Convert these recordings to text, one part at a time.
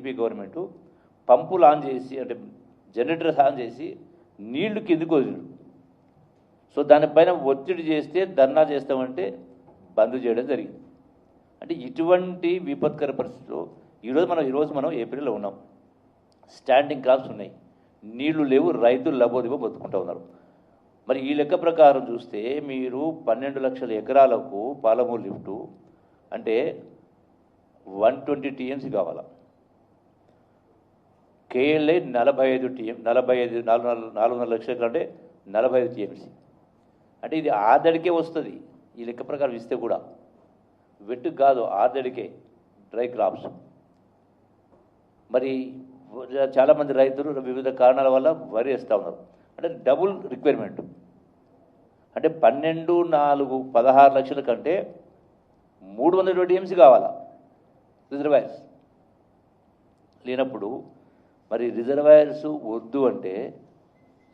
TDP government పంపులు on చేసి అంటే జనరేటర్స్ ఆన్ చేసి నీళ్లు కిందికి వదిలి. సో దానిపైన ఒత్తిడి చేస్తే ధర్నా చేస్తామంటే బంద్ చేయడం జరిగింది. అంటే ఇటువంటి విపత్కర పరిస్థితుల్లో ఈరోజు మనం ఏప్రిల్లో ఉన్నాం. స్టాండింగ్ క్రాప్స్ ఉన్నాయి, నీళ్లు లేవు, రైతులు లబోదిబో బతుకుంటూ ఉన్నారు. మరి ఈ లెక్క ప్రకారం చూస్తే మీరు 12 లక్షల ఎకరాలకు పాలమూరు లిఫ్టు అంటే 120 టీఎంసీ కావాలా. కేఎల్ఐ 400 లక్షల ఎకరాలు అంటే 45 టీఎంసీ. అంటే ఇది ఆర్దడికే వస్తుంది ఈ లెక్క ప్రకారం ఇస్తే కూడా. వెట్టు కాదు, ఆర్దడికే డ్రై క్రాప్స్. మరి చాలామంది రైతులు వివిధ కారణాల వల్ల వరి వేస్తూ ఉన్నారు. అంటే డబుల్ రిక్వైర్మెంట్. అంటే 16 లక్షల కంటే 320 టీఎంసీ కావాలా రిజర్వాయర్స్. లేనప్పుడు మరి రిజర్వాయర్స్ వద్దు అంటే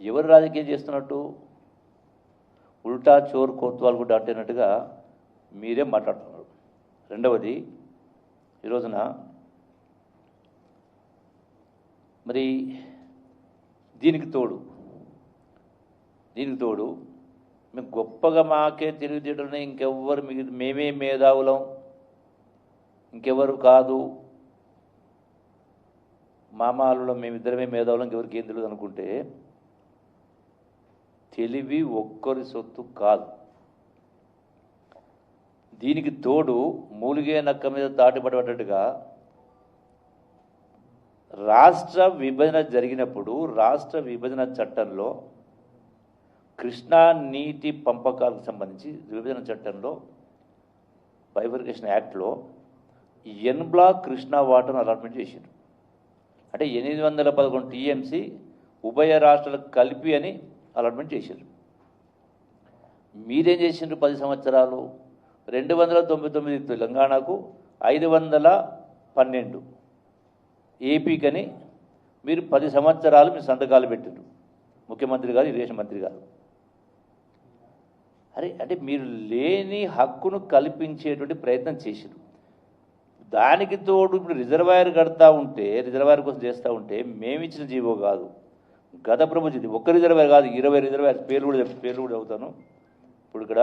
ఎవరు రాజకీయం చేస్తున్నట్టు? ఉల్టా చోర్ కోత్వాల్ గుడ్డ అంటున్నట్టుగా మీరే మాట్లాడుతున్నారు. రెండవది, ఈరోజున మరి దీనికి తోడు మేము గొప్పగా మాకే తెలివితేటలునే, ఇంకెవ్వరు మేమే మేధావులం, ఇంకెవరు కాదు, మామాలలో మేమిద్దరమే మేధావులం, ఇంకెవరికి ఏం తెలియదు అనుకుంటే తెలివి ఒక్కరి సొత్తు కాదు. దీనికి తోడు మూలిగే నక్క మీద తాటిపడబడ్డట్టుగా రాష్ట్ర విభజన జరిగినప్పుడు రాష్ట్ర విభజన చట్టంలో కృష్ణా నీటి పంపకాలకు సంబంధించి విభజన చట్టంలో బైఫర్కేషన్ యాక్ట్లో ఎన్ బ్లాక్ కృష్ణా వాటర్ను అలాట్మెంట్ చేశారు. అంటే 811 టీఎంసీ ఉభయ రాష్ట్రాలకు కలిపి అని అలాట్మెంట్ చేశారు. మీరేం చేసిండ్రు 10 సంవత్సరాలు? 299 తెలంగాణకు, 512 ఏపీకని మీరు 10 సంవత్సరాలు మీ సంతకాలు పెట్టారు, ముఖ్యమంత్రి గారు, ఇరిగేషన్ మంత్రి గారు. అంటే మీరు లేని హక్కును కల్పించేటువంటి ప్రయత్నం చేశారు. దానికి తోడు ఇప్పుడు రిజర్వాయర్ కడతా ఉంటే, రిజర్వాయర్ కోసం చేస్తూ ఉంటే మేమిచ్చిన జీవో కాదు, గత ప్రభుత్వం. ఒక్క రిజర్వాయర్ కాదు, 20 రిజర్వాయర్ పేర్లు కూడా అవుతాను. ఇప్పుడు ఇక్కడ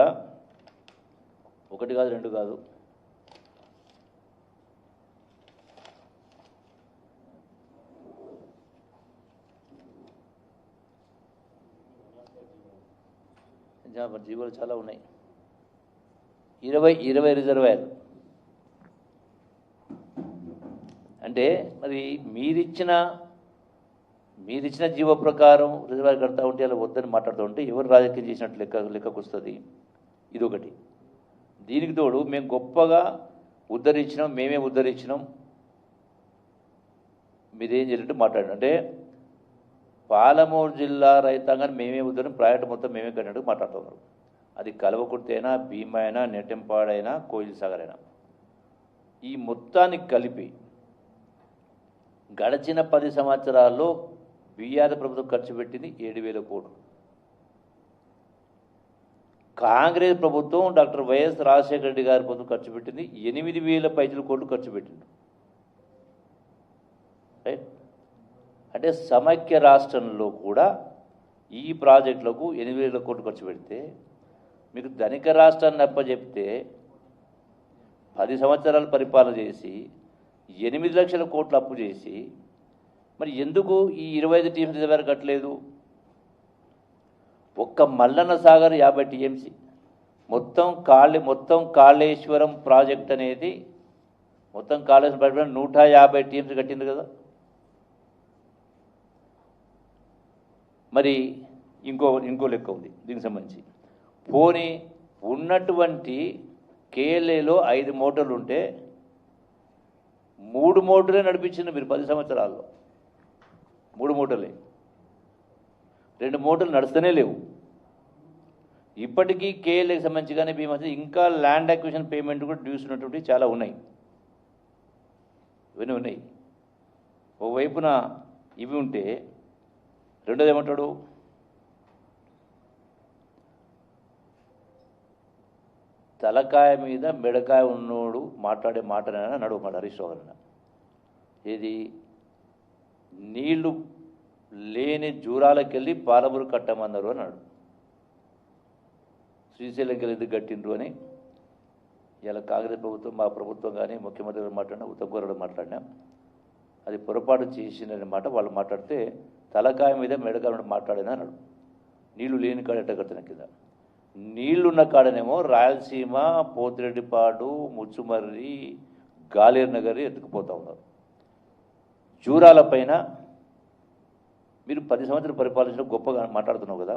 1 కాదు 2 కాదు, జీవోలు చాలా ఉన్నాయి. 20 రిజర్వాయర్. అంటే మరి మీరిచ్చిన జీవో ప్రకారం రిజర్వాయర్ కడతా ఉంటే అలా వద్దని మాట్లాడుతూ ఉంటే ఎవరు రాజకీయం చేసినట్టు లెక్కకు వస్తుంది. ఇదొకటి. దీనికి తోడు మేము గొప్పగా ఉద్ధరించినాం, మేమే ఉద్ధరించినాం, మీరేం చేయలేట్టు మాట్లాడారు. అంటే పాలమూరు జిల్లా రైతాంగాన్ని మేమే ఉద్ధరణ, ప్రాజెక్టు మొత్తం మేమే కట్టినట్టు మాట్లాడుతున్నారు. అది కల్వకుర్తి అయినా, భీమా అయినా, నెట్టెంపాడైనా, కోయిల్ సాగర్ అయినా, ఈ మొత్తానికి కలిపి గడిచిన 10 సంవత్సరాల్లో బీఆర్ ప్రభుత్వం ఖర్చు పెట్టింది 7,000 కోట్లు. కాంగ్రెస్ ప్రభుత్వం డాక్టర్ వైఎస్ రాజశేఖర రెడ్డి గారి ప్రభుత్వం ఖర్చు పెట్టింది 8,000 కోట్లు ఖర్చు పెట్టింది. రైట్. అంటే సమైక్య రాష్ట్రంలో కూడా ఈ ప్రాజెక్టులకు 8,000 కోట్లు ఖర్చు పెడితే మీకు ధనిక రాష్ట్రాన్ని అప్పచెప్తే 10 సంవత్సరాలు పరిపాలన చేసి 8 లక్షల కోట్లు అప్పు చేసి మరి ఎందుకు ఈ 25 టీఎంసీ రిజర్వాయర్ కట్టలేదు? ఒక్క మల్లన్న సాగర్ 50 టీఎంసీ, మొత్తం కాళేశ్వరం ప్రాజెక్ట్ అనేది మొత్తం కాళేశ్వరం ప్రాజెక్ట్ 150 టీఎంసీ కట్టింది కదా. మరి ఇంకో లెక్క ఉంది దీనికి సంబంధించి. పోనీ ఉన్నటువంటి కేఎల్ఏలో 5 మోటార్లు ఉంటే 3 మోటార్లే నడిపించింది మీరు 10 సంవత్సరాల్లో. 3 మోటార్లే, 2 మోటార్లు నడుస్తూనే లేవు. ఇప్పటికీ కేఎల్ఏకి సంబంధించి కానీ భీమా ఇంకా ల్యాండ్ అక్విజిషన్ పేమెంట్ కూడా డ్యూస్ ఉన్నటువంటి చాలా ఉన్నాయి. ఇవన్నీ ఉన్నాయి. ఓవైపున ఇవి ఉంటే రెండోది ఏమంటాడు? తలకాయ మీద మెడకాయ ఉన్నోడు మాట్లాడే మాటనైనా నడువు మాట హరీష్ రావు గారు. ఏది నీళ్లు లేని జూరాలకెళ్ళి పాలమూరు కట్టమన్నారు అన్నాడు. శ్రీశైలంకి ఎందుకు కట్టిండ్రు అని ఇలా కాంగ్రెస్ ప్రభుత్వం, మా ప్రభుత్వం కానీ ముఖ్యమంత్రి గారు మాట్లాడినా, ఉత్తమ్ కుమార్ గారు మాట్లాడినా అది పొరపాటు చేసిందనే మాట వాళ్ళు మాట్లాడితే తలకాయ మీద మెడకాయ మీద మాట్లాడినా అన్నాడు. నీళ్లు లేని కాడ ఎట్ట కట్టిన కింద, నీళ్లున్న కాడనేమో రాయలసీమ, పోతిరెడ్డిపాడు, ముచ్చుమర్రి, గాలేరు నగరి ఎత్తుకుపోతూ ఉన్నారు. జూరాల పైన మీరు 10 సంవత్సరాలు పరిపాలించడం గొప్పగా మాట్లాడుతున్నావు కదా.